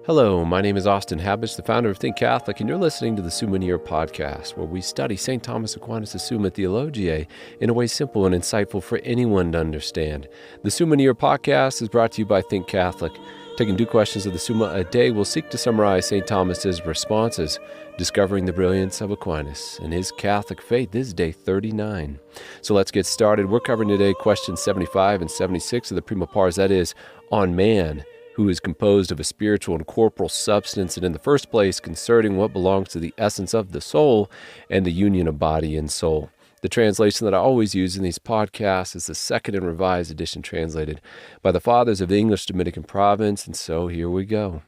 Hello, my name is Austin Habich, the founder of Think Catholic, and you're listening to the Summa podcast, where we study St. Thomas Aquinas' Summa Theologiae in a way simple and insightful for anyone to understand. The Summa podcast is brought to you by Think Catholic. Taking 2 questions of the Summa a day, we'll seek to summarize St. Thomas's responses, discovering the brilliance of Aquinas and his Catholic faith. This is day 39. So let's get started. We're covering today questions 75 and 76 of the Prima Pars, that is, on man, who is composed of a spiritual and corporal substance, and in the first place concerning what belongs to the essence of the soul and the union of body and soul. The translation that I always use in these podcasts is the Second and Revised Edition, translated by the Fathers of the English Dominican Province, and so here we go.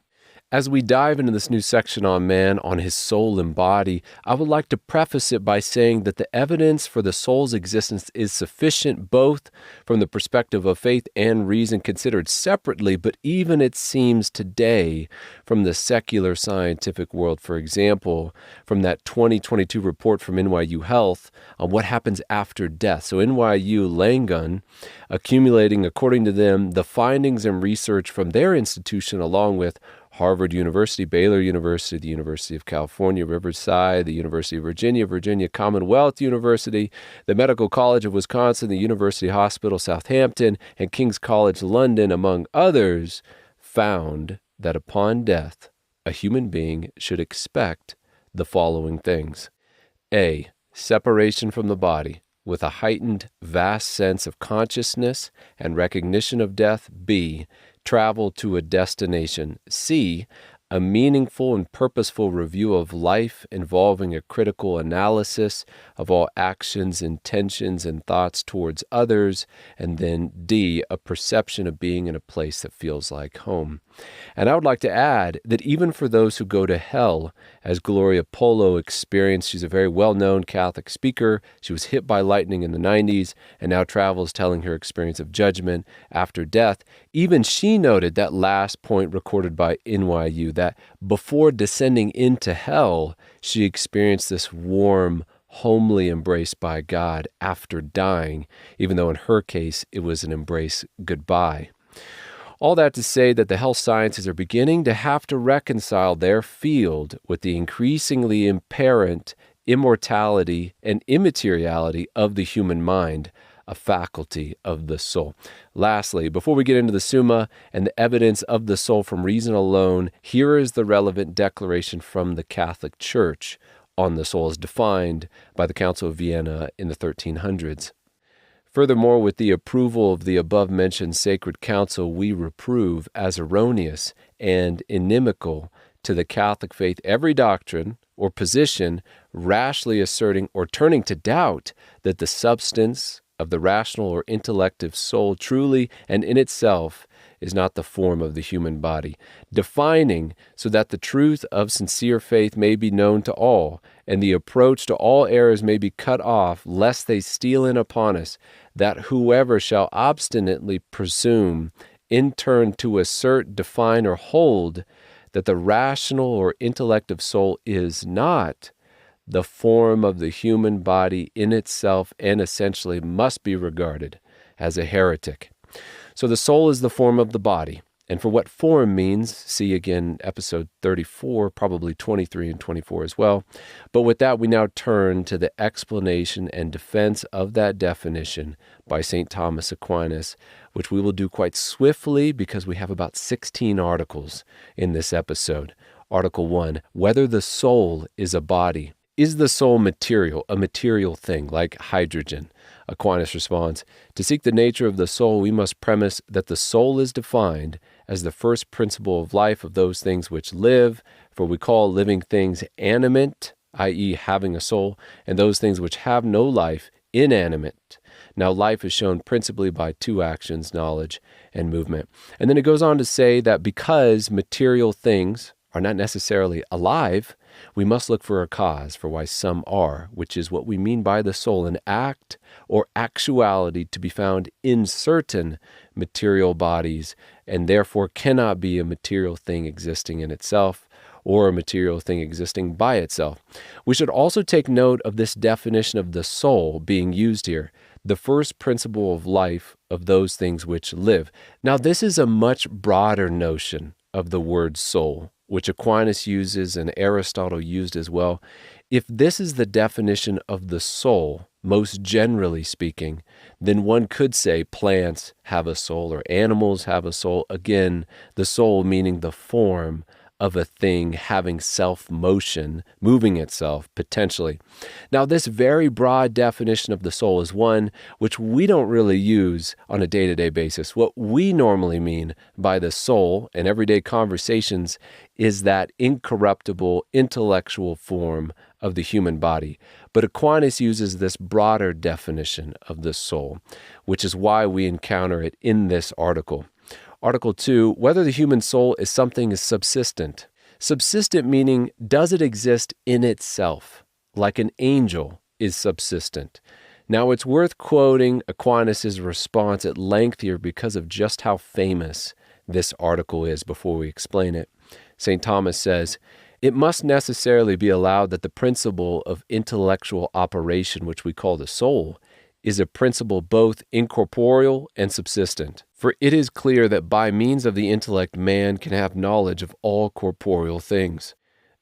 As we dive into this new section on man, on his soul and body, I would like to preface it by saying that the evidence for the soul's existence is sufficient both from the perspective of faith and reason considered separately, but even, it seems today, from the secular scientific world. For example, from that 2022 report from NYU Health on what happens after death. So NYU Langone, accumulating, according to them, the findings and research from their institution along with Harvard University, Baylor University, the University of California, Riverside, the University of Virginia, Virginia Commonwealth University, the Medical College of Wisconsin, the University Hospital Southampton, and King's College London, among others, found that upon death, a human being should expect the following things. A. Separation from the body, with a heightened, vast sense of consciousness and recognition of death. B. Travel to a destination. C. A meaningful and purposeful review of life involving a critical analysis of all actions, intentions, and thoughts towards others. And then D. A perception of being in a place that feels like home. And I would like to add that even for those who go to hell, as Gloria Polo experienced, she's a very well-known Catholic speaker. She was hit by lightning in the 90s and now travels telling her experience of judgment after death. Even she noted that last point recorded by NYU, that before descending into hell, she experienced this warm, homely embrace by God after dying, even though in her case it was an embrace goodbye. All that to say that the health sciences are beginning to have to reconcile their field with the increasingly apparent immortality and immateriality of the human mind, a faculty of the soul. Lastly, before we get into the Summa and the evidence of the soul from reason alone, here is the relevant declaration from the Catholic Church on the soul as defined by the Council of Vienna in the 1300s. Furthermore, with the approval of the above-mentioned sacred council, we reprove as erroneous and inimical to the Catholic faith every doctrine or position rashly asserting or turning to doubt that the substance of the rational or intellective soul truly and in itself is not the form of the human body, defining so that the truth of sincere faith may be known to all, and the approach to all errors may be cut off, lest they steal in upon us, that whoever shall obstinately presume in turn to assert, define, or hold that the rational or intellective soul is not the form of the human body in itself and essentially must be regarded as a heretic. So the soul is the form of the body. And for what form means, see again episode 34, probably 23 and 24 as well. But with that, we now turn to the explanation and defense of that definition by St. Thomas Aquinas, which we will do quite swiftly because we have about 16 articles in this episode. Article 1, whether the soul is a body. Is the soul material, a material thing like hydrogen? Aquinas responds, to seek the nature of the soul, we must premise that the soul is defined as the first principle of life of those things which live, for we call living things animate, i.e. having a soul, and those things which have no life inanimate. Now life is shown principally by 2 actions, knowledge and movement. And then it goes on to say that because material things are not necessarily alive, we must look for a cause for why some are, which is what we mean by the soul, an act or actuality to be found in certain material bodies, and therefore cannot be a material thing existing in itself or a material thing existing by itself. We should also take note of this definition of the soul being used here, the first principle of life of those things which live. Now, this is a much broader notion of the word soul, which Aquinas uses and Aristotle used as well, if this is the definition of the soul, most generally speaking, then one could say plants have a soul or animals have a soul. Again, the soul meaning the form of a thing having self-motion, moving itself, potentially. Now, this very broad definition of the soul is one which we don't really use on a day-to-day basis. What we normally mean by the soul in everyday conversations is that incorruptible intellectual form of the human body. But Aquinas uses this broader definition of the soul, which is why we encounter it in this article. Article 2, whether the human soul is something subsistent. Subsistent meaning, does it exist in itself, like an angel is subsistent? Now, it's worth quoting Aquinas' response at length here because of just how famous this article is before we explain it. St. Thomas says, it must necessarily be allowed that the principle of intellectual operation, which we call the soul, is a principle both incorporeal and subsistent. For it is clear that by means of the intellect man can have knowledge of all corporeal things.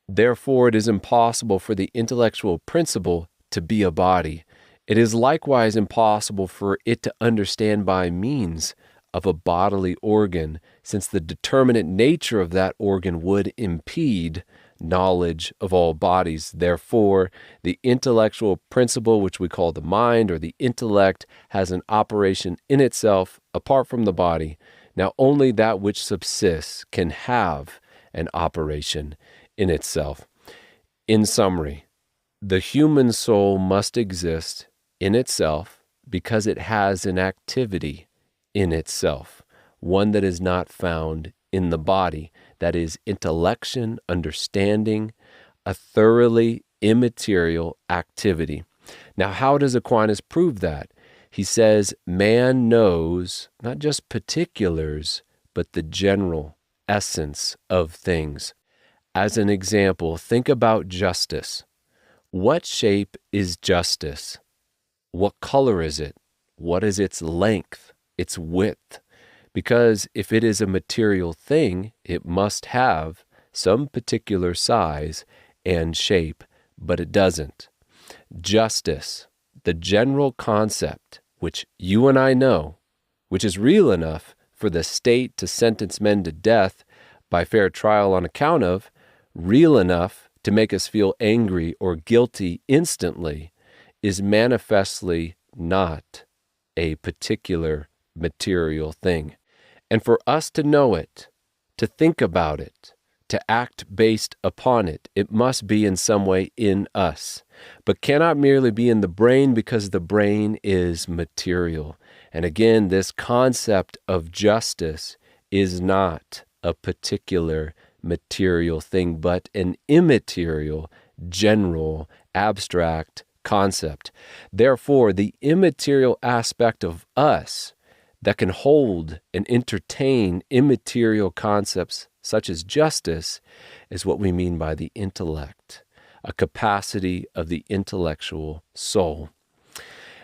Therefore it is impossible for the intellectual principle to be a body. It is likewise impossible for it to understand by means of a bodily organ, since the determinate nature of that organ would impede knowledge of all bodies. Therefore, the intellectual principle, which we call the mind or the intellect, has an operation in itself apart from the body. Now, only that which subsists can have an operation in itself. In summary, the human soul must exist in itself because it has an activity in itself, one that is not found in the body. That is intellection, understanding, a thoroughly immaterial activity. Now, how does Aquinas prove that? He says, man knows not just particulars, but the general essence of things. As an example, think about justice. What shape is justice? What color is it? What is its length, its width? Because if it is a material thing, it must have some particular size and shape, but it doesn't. Justice, the general concept, which you and I know, which is real enough for the state to sentence men to death by fair trial on account of, real enough to make us feel angry or guilty instantly, is manifestly not a particular material thing. And for us to know it, to think about it, to act based upon it, it must be in some way in us, but cannot merely be in the brain because the brain is material. And again, this concept of justice is not a particular material thing, but an immaterial, general, abstract concept. Therefore, the immaterial aspect of us that can hold and entertain immaterial concepts such as justice is what we mean by the intellect, a capacity of the intellectual soul.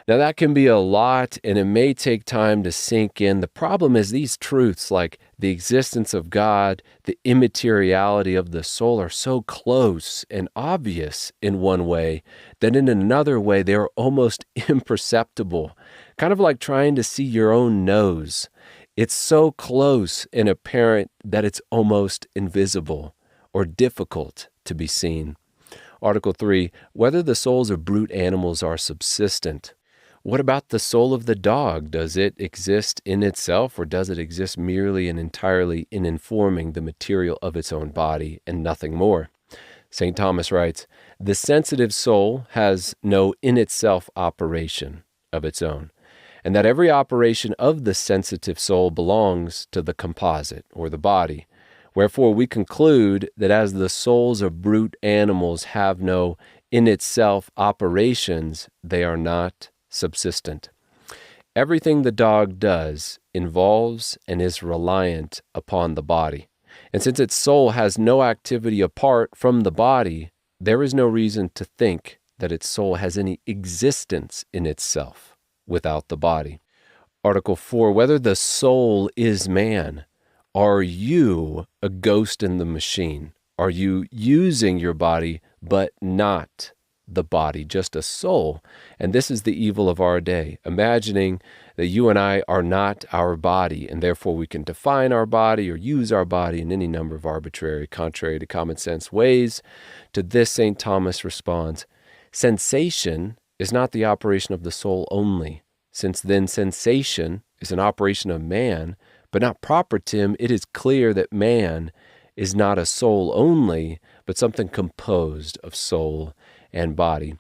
Now that can be a lot, and it may take time to sink in. The problem is these truths like the existence of God, the immateriality of the soul are so close and obvious in one way that in another way they are almost imperceptible, kind of like trying to see your own nose. It's so close and apparent that it's almost invisible or difficult to be seen. Article 3, whether the souls of brute animals are subsistent. What about the soul of the dog? Does it exist in itself, or does it exist merely and entirely in informing the material of its own body and nothing more? St. Thomas writes, the sensitive soul has no in itself operation of its own, and that every operation of the sensitive soul belongs to the composite, or the body. Wherefore we conclude that as the souls of brute animals have no in itself operations, they are not subsistent. Everything the dog does involves and is reliant upon the body. And since its soul has no activity apart from the body, there is no reason to think that its soul has any existence in itself without the body. Article 4, whether the soul is man. Are you a ghost in the machine? Are you using your body, but not the body, just a soul? And this is the evil of our day, imagining that you and I are not our body, and therefore we can define our body or use our body in any number of arbitrary, contrary to common sense ways. To this, St. Thomas responds, sensation is not the operation of the soul only, since then sensation is an operation of man, but not proper to him. It is clear that man is not a soul only, but something composed of soul and body.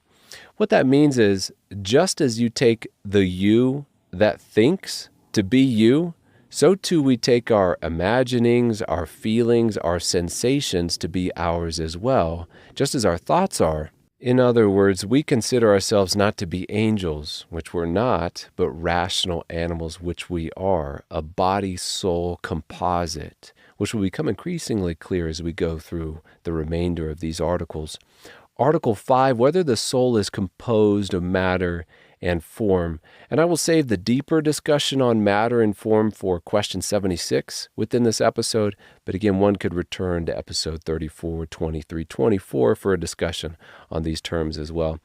What that means is, just as you take the you that thinks to be you, so too we take our imaginings, our feelings, our sensations to be ours as well, just as our thoughts are. In other words, we consider ourselves not to be angels, which we're not, but rational animals, which we are, a body-soul composite, which will become increasingly clear as we go through the remainder of these articles. Article 5, whether the soul is composed of matter and form. And I will save the deeper discussion on matter and form for question 76 within this episode. But again, one could return to episode 34, 23, 24 for a discussion on these terms as well.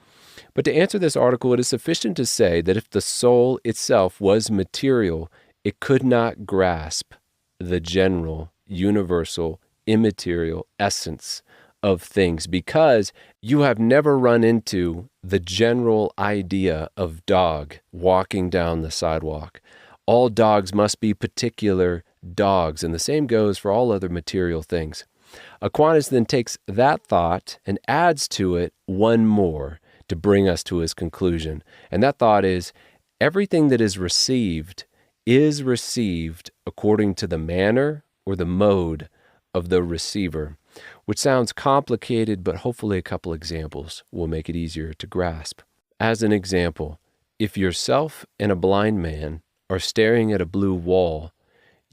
But to answer this article, it is sufficient to say that if the soul itself was material, it could not grasp the general, universal, immaterial essence of things, because you have never run into the general idea of dog walking down the sidewalk. All dogs must be particular dogs, and the same goes for all other material things. Aquinas then takes that thought and adds to it one more to bring us to his conclusion. And that thought is, everything that is received according to the manner or the mode of the receiver, which sounds complicated, but hopefully a couple examples will make it easier to grasp. As an example, if yourself and a blind man are staring at a blue wall,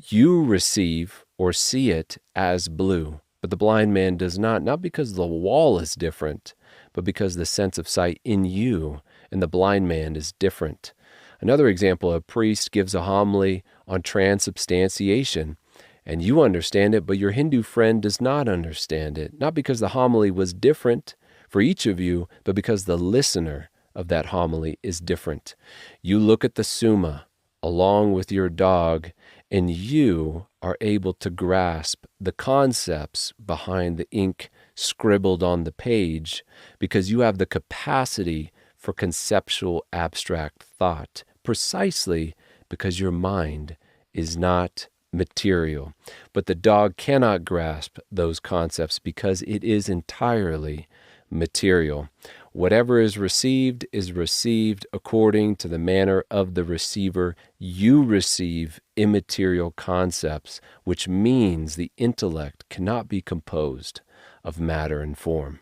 you receive or see it as blue, but the blind man does not because the wall is different, but because the sense of sight in you and the blind man is different. Another example, a priest gives a homily on transubstantiation, and you understand it, but your Hindu friend does not understand it, not because the homily was different for each of you, but because the listener of that homily is different. You look at the Summa along with your dog, and you are able to grasp the concepts behind the ink scribbled on the page because you have the capacity for conceptual abstract thought, precisely because your mind is not material. But the dog cannot grasp those concepts because it is entirely material. Whatever is received according to the manner of the receiver. You receive immaterial concepts, which means the intellect cannot be composed of matter and form.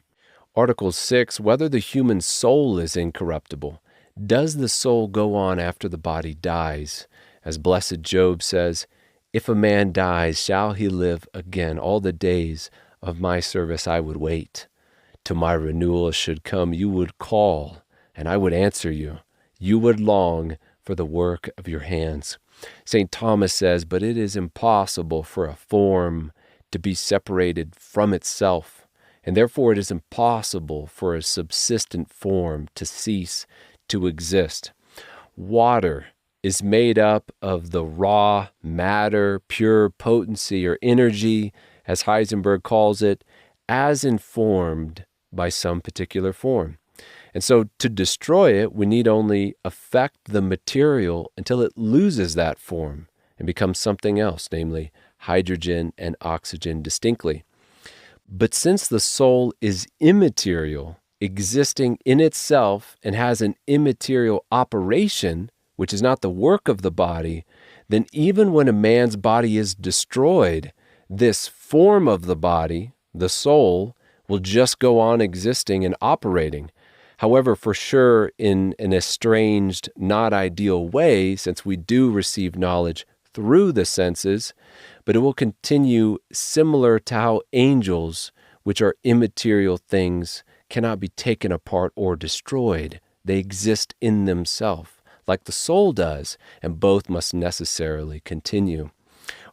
Article 6, whether the human soul is incorruptible. Does the soul go on after the body dies? As Blessed Job says, if a man dies, shall he live again? All the days of my service I would wait. Till my renewal should come, you would call, and I would answer you. You would long for the work of your hands. St. Thomas says, but it is impossible for a form to be separated from itself, and therefore it is impossible for a subsistent form to cease to exist. Water is made up of the raw matter, pure potency or energy, as Heisenberg calls it, as informed by some particular form. And so to destroy it, we need only affect the material until it loses that form and becomes something else, namely hydrogen and oxygen distinctly. But since the soul is immaterial, existing in itself and has an immaterial operation, which is not the work of the body, then even when a man's body is destroyed, this form of the body, the soul, will just go on existing and operating. However, for sure, in an estranged, not ideal way, since we do receive knowledge through the senses, but it will continue similar to how angels, which are immaterial things, cannot be taken apart or destroyed. They exist in themselves, like the soul does, and both must necessarily continue.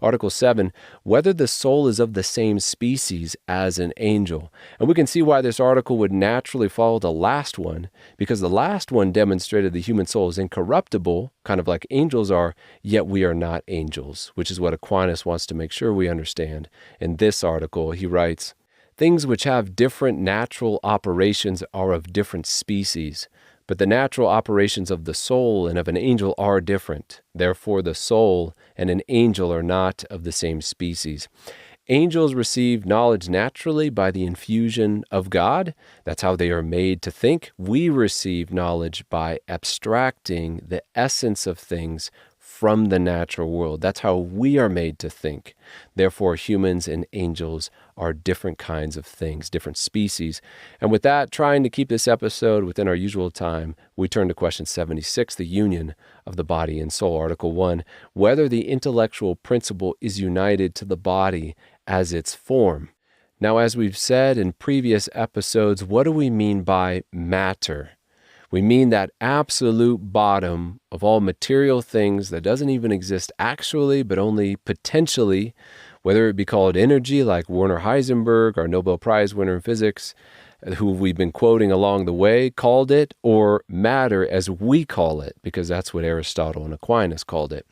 Article 7, whether the soul is of the same species as an angel. And we can see why this article would naturally follow the last one, because the last one demonstrated the human soul is incorruptible, kind of like angels are, yet we are not angels, which is what Aquinas wants to make sure we understand. In this article, he writes, things which have different natural operations are of different species. But the natural operations of the soul and of an angel are different. Therefore, the soul and an angel are not of the same species. Angels receive knowledge naturally by the infusion of God. That's how they are made to think. We receive knowledge by abstracting the essence of things from the natural world. That's how we are made to think. Therefore, humans and angels are different kinds of things, different species. And with that, trying to keep this episode within our usual time, we turn to question 76, the union of the body and soul. Article 1, whether the intellectual principle is united to the body as its form. Now, as we've said in previous episodes, what do we mean by matter? We mean that absolute bottom of all material things that doesn't even exist actually, but only potentially, whether it be called energy like Werner Heisenberg, our Nobel Prize winner in physics, who we've been quoting along the way, called it, or matter as we call it, because that's what Aristotle and Aquinas called it.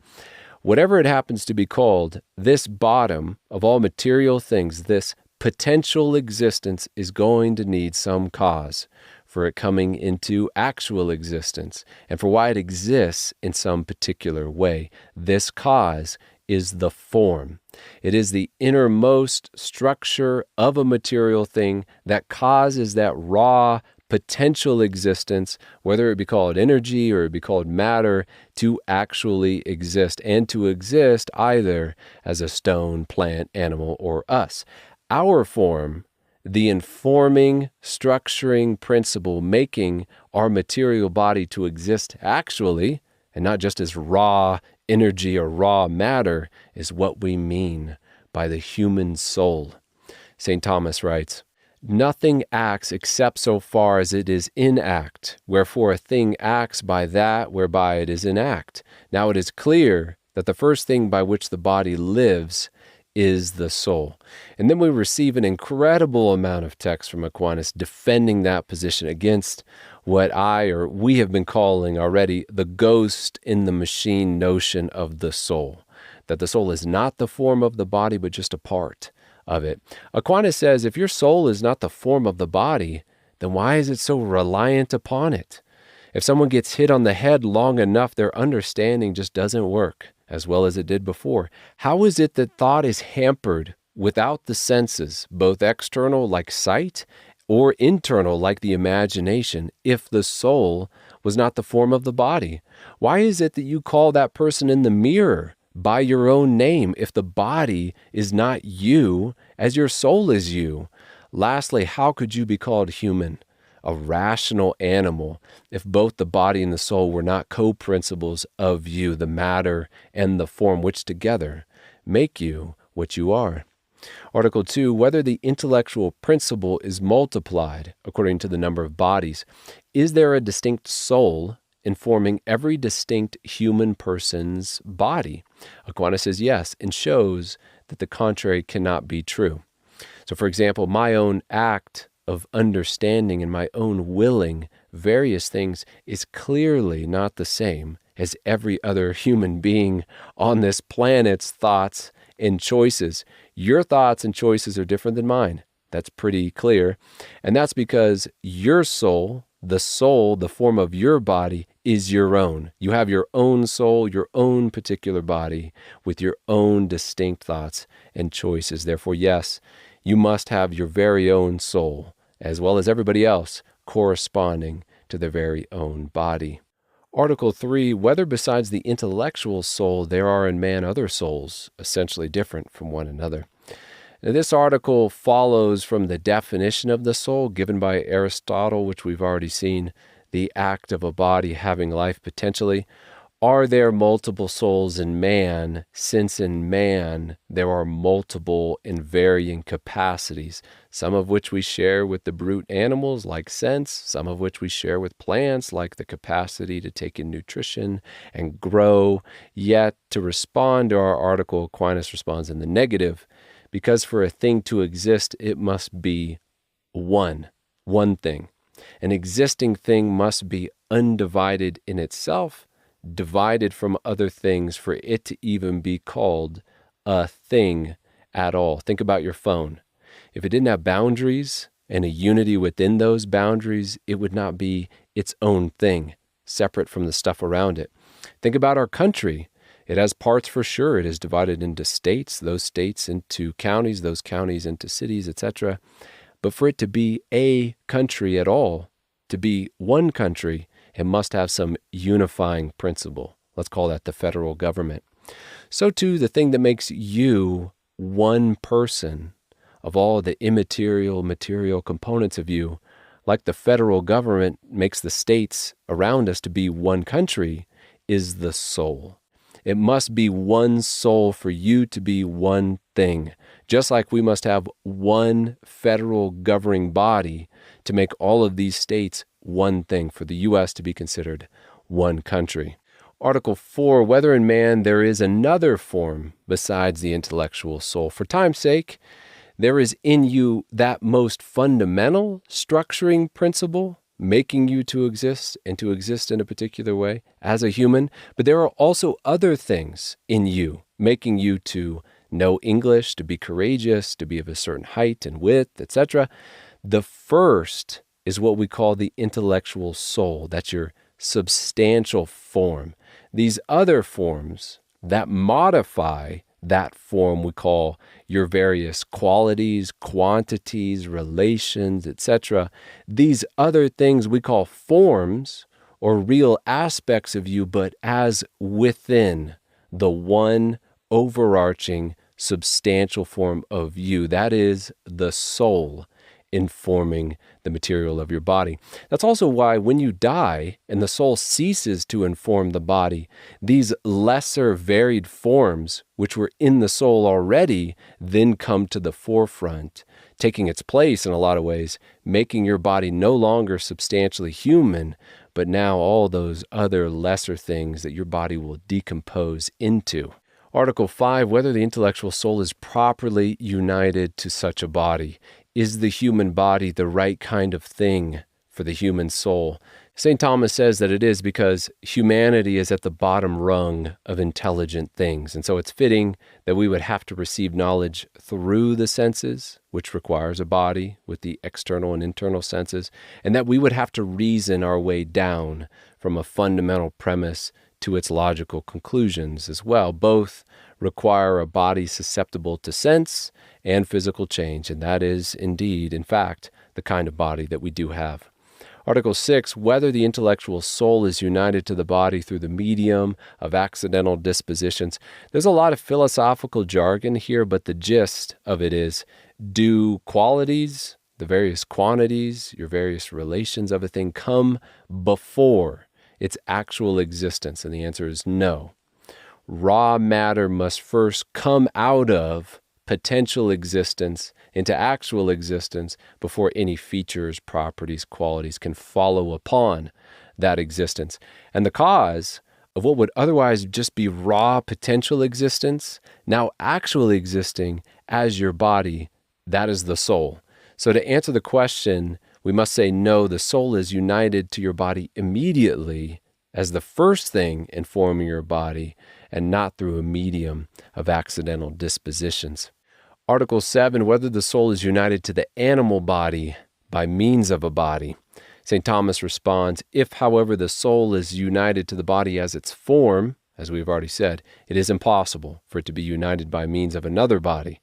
Whatever it happens to be called, this bottom of all material things, this potential existence is going to need some cause for it coming into actual existence and for why it exists in some particular way. This cause is the form. It is the innermost structure of a material thing that causes that raw potential existence, whether it be called energy or it be called matter, to actually exist, and to exist either as a stone, plant, animal, or us. Our form, the informing, structuring principle making our material body to exist actually, and not just as raw energy or raw matter, is what we mean by the human soul. St. Thomas writes, nothing acts except so far as it is in act, wherefore a thing acts by that whereby it is in act. Now it is clear that the first thing by which the body lives is the soul. And then we receive an incredible amount of text from Aquinas defending that position against what we have been calling already the ghost in the machine notion of the soul. That the soul is not the form of the body, but just a part of it. Aquinas says, if your soul is not the form of the body, then why is it so reliant upon it? If someone gets hit on the head long enough, their understanding just doesn't work as well as it did before. How is it that thought is hampered without the senses, both external like sight or internal like the imagination, if the soul was not the form of the body? Why is it that you call that person in the mirror by your own name if the body is not you as your soul is you? Lastly, how could you be called human, a rational animal, if both the body and the soul were not co-principles of you, the matter and the form, which together make you what you are? Article 2, whether the intellectual principle is multiplied according to the number of bodies. Is there a distinct soul informing every distinct human person's body? Aquinas says yes, and shows that the contrary cannot be true. So, for example, my own act of understanding and my own willing various things is clearly not the same as every other human being on this planet's thoughts and choices. Your thoughts and choices are different than mine. That's pretty clear. And that's because your soul, the form of your body, is your own. You have your own soul, your own particular body, with your own distinct thoughts and choices. Therefore, yes, you must have your very own soul, as well as everybody else, corresponding to their very own body. Article 3, whether besides the intellectual soul there are in man other souls, essentially different from one another. Now, this article follows from the definition of the soul given by Aristotle, which we've already seen, the act of a body having life potentially. Are there multiple souls in man, since in man there are multiple and varying capacities, some of which we share with the brute animals like sense, some of which we share with plants like the capacity to take in nutrition and grow? Yet, to respond to our article, Aquinas responds in the negative, because for a thing to exist, it must be one thing. An existing thing must be undivided in itself, divided from other things for it to even be called a thing at all. Think about your phone. If it didn't have boundaries and a unity within those boundaries, it would not be its own thing, separate from the stuff around it. Think about our country. It has parts for sure. It is divided into states, those states into counties, those counties into cities, etc. But for it to be a country at all, to be one country, it must have some unifying principle. Let's call that the federal government. So too, the thing that makes you one person of all the immaterial, material components of you, like the federal government makes the states around us to be one country, is the soul. It must be one soul for you to be one thing, just like we must have one federal governing body to make all of these states one thing, for the U.S. to be considered one country. Article 4, whether in man there is another form besides the intellectual soul. For time's sake, there is in you that most fundamental structuring principle, making you to exist and to exist in a particular way as a human, but there are also other things in you, making you to know English, to be courageous, to be of a certain height and width, etc. The first is what we call the intellectual soul. That's your substantial form. These other forms that modify that form we call your various qualities, quantities, relations, etc. These other things we call forms or real aspects of you, but as within the one overarching substantial form of you. That is the soul informing the material of your body. That's also why when you die and the soul ceases to inform the body, these lesser varied forms which were in the soul already then come to the forefront, taking its place in a lot of ways, making your body no longer substantially human, but now all those other lesser things that your body will decompose into. Article 5, whether the intellectual soul is properly united to such a body. Is the human body the right kind of thing for the human soul? St. Thomas says that it is because humanity is at the bottom rung of intelligent things. And so it's fitting that we would have to receive knowledge through the senses, which requires a body with the external and internal senses, and that we would have to reason our way down from a fundamental premise to its logical conclusions as well. Both require a body susceptible to sense and physical change, and that is indeed, in fact, the kind of body that we do have. Article 6, whether the intellectual soul is united to the body through the medium of accidental dispositions. There's a lot of philosophical jargon here, but the gist of it is, do qualities, the various quantities, your various relations of a thing come before its actual existence? And the answer is no. Raw matter must first come out of potential existence into actual existence before any features, properties, qualities can follow upon that existence. And the cause of what would otherwise just be raw potential existence, now actually existing as your body, that is the soul. So to answer the question, we must say no, the soul is united to your body immediately as the first thing informing your body, and not through a medium of accidental dispositions. Article 7, whether the soul is united to the animal body by means of a body. St. Thomas responds, if, however, the soul is united to the body as its form, as we've already said, it is impossible for it to be united by means of another body.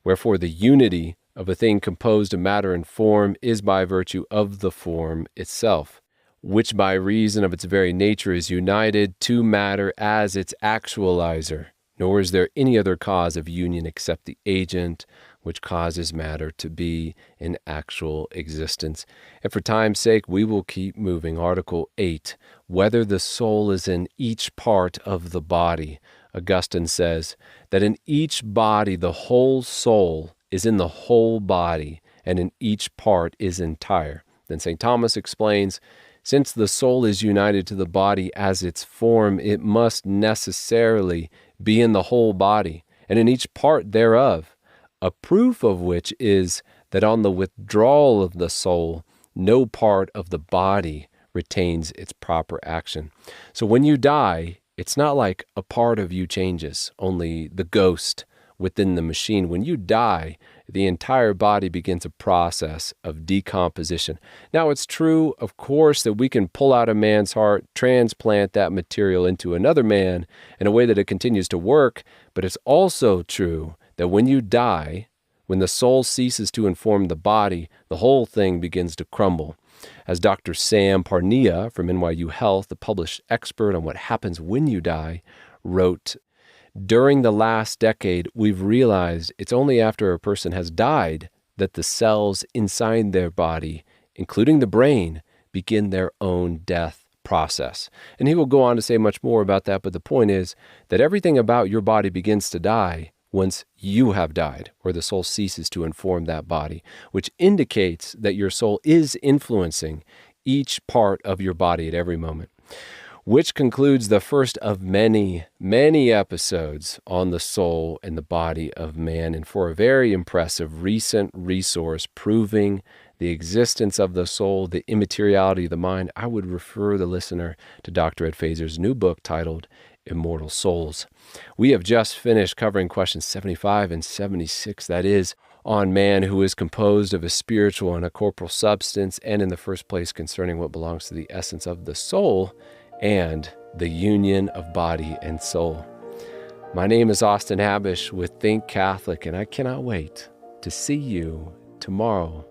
Wherefore the unity of a thing composed of matter and form is by virtue of the form itself, which by reason of its very nature is united to matter as its actualizer. nor is there any other cause of union except the agent which causes matter to be in actual existence. And for time's sake, we will keep moving. Article 8, whether the soul is in each part of the body. Augustine says that in each body, the whole soul is in the whole body, and in each part is entire. Then St. Thomas explains, since the soul is united to the body as its form, it must necessarily be in the whole body, and in each part thereof. A proof of which is that on the withdrawal of the soul, no part of the body retains its proper action. So when you die, it's not like a part of you changes, only the ghost within the machine. When you die, the entire body begins a process of decomposition. Now, it's true, of course, that we can pull out a man's heart, transplant that material into another man in a way that it continues to work, but it's also true that when you die, when the soul ceases to inform the body, the whole thing begins to crumble. As Dr. Sam Parnia from NYU Health, the published expert on what happens when you die, wrote, during the last decade, we've realized it's only after a person has died that the cells inside their body, including the brain, begin their own death process. And he will go on to say much more about that, but the point is that everything about your body begins to die once you have died, or the soul ceases to inform that body, which indicates that your soul is influencing each part of your body at every moment. Which concludes the first of many, many episodes on the soul and the body of man. And for a very impressive recent resource proving the existence of the soul, the immateriality of the mind, I would refer the listener to Dr. Ed Fazer's new book titled Immortal Souls. We have just finished covering questions 75 and 76, that is, on man who is composed of a spiritual and a corporal substance, and in the first place concerning what belongs to the essence of the soul and the union of body and soul. My name is Austin Habish with Think Catholic, and I cannot wait to see you tomorrow